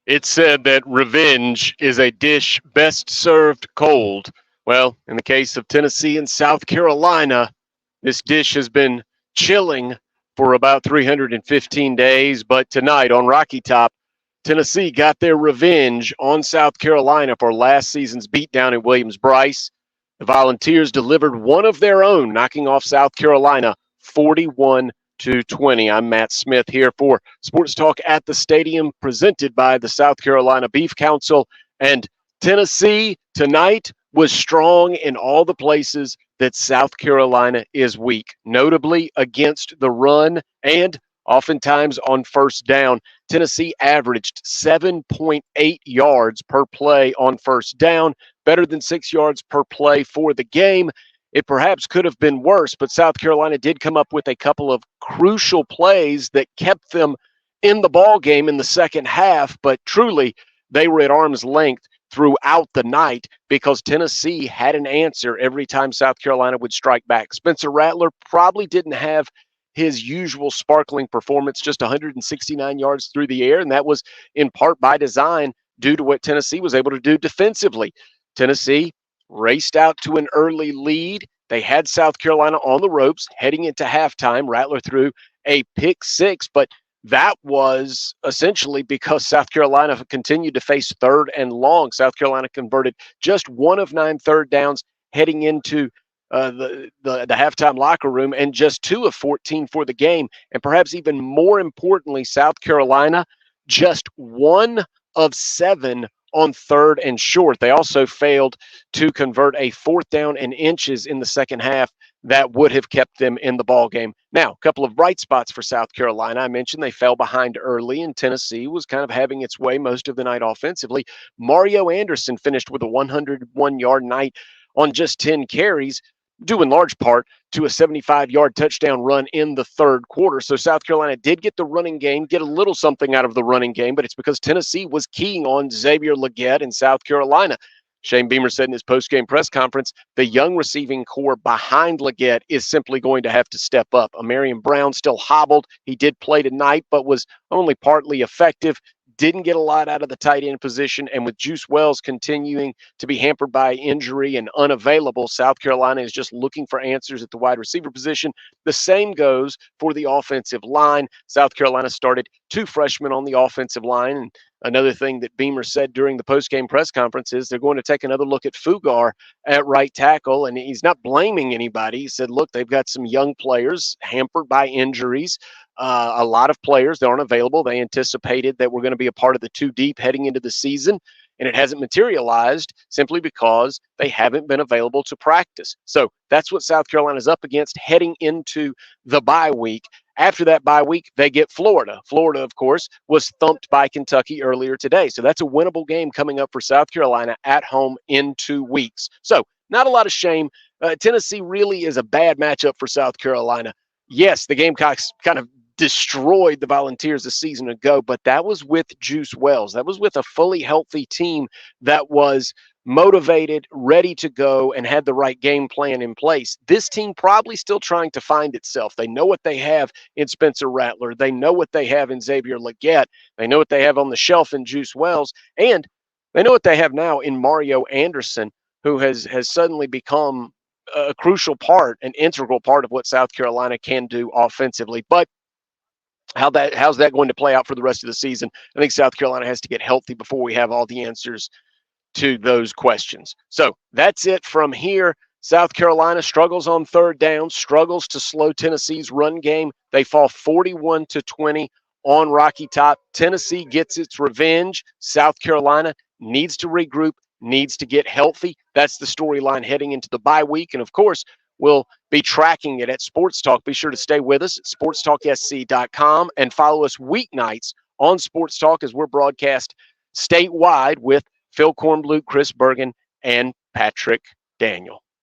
It's said that revenge is a dish best served cold. Well, in the case of Tennessee and South Carolina, this dish has been chilling for about 315 days. But tonight on Rocky Top, Tennessee got their revenge on South Carolina for last season's beatdown at Williams-Brice. The Volunteers delivered one of their own, knocking off South Carolina 41-20. I'm Matt Smith here for Sports Talk at the Stadium, presented by the South Carolina Beef Council. And Tennessee tonight was strong in all the places that South Carolina is weak, notably against the run and oftentimes on first down. Tennessee averaged 7.8 yards per play on first down, better than 6 yards per play for the game. It perhaps could have been worse, but South Carolina did come up with a couple of crucial plays that kept them in the ball game in the second half. But truly, they were at arm's length throughout the night because Tennessee had an answer every time South Carolina would strike back. Spencer Rattler probably didn't have his usual sparkling performance, just 169 yards through the air, and that was in part by design due to what Tennessee was able to do defensively. Tennessee raced out to an early lead. They had South Carolina on the ropes heading into halftime. Rattler threw a pick six, but that was essentially because South Carolina continued to face third and long. South Carolina converted just one of 9 third downs heading into the halftime locker room and just 2 of 14 for the game. And perhaps even more importantly, South Carolina just 1 of 7 on third and short. They also failed to convert a 4th down and inches in the second half that would have kept them in the ball game. Now, a couple of bright spots for South Carolina. I mentioned they fell behind early, and Tennessee was kind of having its way most of the night offensively. Mario Anderson finished with a 101-yard night on just 10 carries, due in large part to a 75-yard touchdown run in the third quarter. So South Carolina did get the running game, get a little something out of the running game, but it's because Tennessee was keying on Xavier Legette in South Carolina. Shane Beamer said in his post-game press conference, the young receiving core behind Legette is simply going to have to step up. Amarian Brown still hobbled. He did play tonight, but was only partly effective. Didn't get a lot out of the tight end position. And with Juice Wells continuing to be hampered by injury and unavailable, South Carolina is just looking for answers at the wide receiver position. The same goes for the offensive line. South Carolina started 2 freshmen on the offensive line. And another thing that Beamer said during the post-game press conference is they're going to take another look at Fugar at right tackle. And he's not blaming anybody. He said, look, they've got some young players hampered by injuries. A lot of players that aren't available. They anticipated that we're going to be a part of the 2 deep heading into the season, and it hasn't materialized simply because they haven't been available to practice. So that's what South Carolina's up against heading into the bye week. After that bye week, they get Florida. Florida, of course, was thumped by Kentucky earlier today. So that's a winnable game coming up for South Carolina at home in 2 weeks. So not a lot of shame. Tennessee really is a bad matchup for South Carolina. Yes, the Gamecocks kind of destroyed the Volunteers a season ago, but that was with Juice Wells. That was with a fully healthy team that was motivated, ready to go, and had the right game plan in place. This team probably still trying to find itself. They know what they have in Spencer Rattler. They know what they have in Xavier Legette. They know what they have on the shelf in Juice Wells. And they know what they have now in Mario Anderson, who has suddenly become a crucial part, an integral part of what South Carolina can do offensively. But how's that going to play out for the rest of the season? I think South Carolina has to get healthy before we have all the answers to those questions. So that's it from here. South Carolina struggles on third down, struggles to slow Tennessee's run game. They fall 41-20 on Rocky Top. Tennessee gets its revenge. South Carolina needs to regroup, needs to get healthy. That's the storyline heading into the bye week. And of course, we'll be tracking it at Sports Talk. Be sure to stay with us at sportstalksc.com and follow us weeknights on Sports Talk as we're broadcast statewide with Phil Kornblut, Chris Bergen, and Patrick Daniel.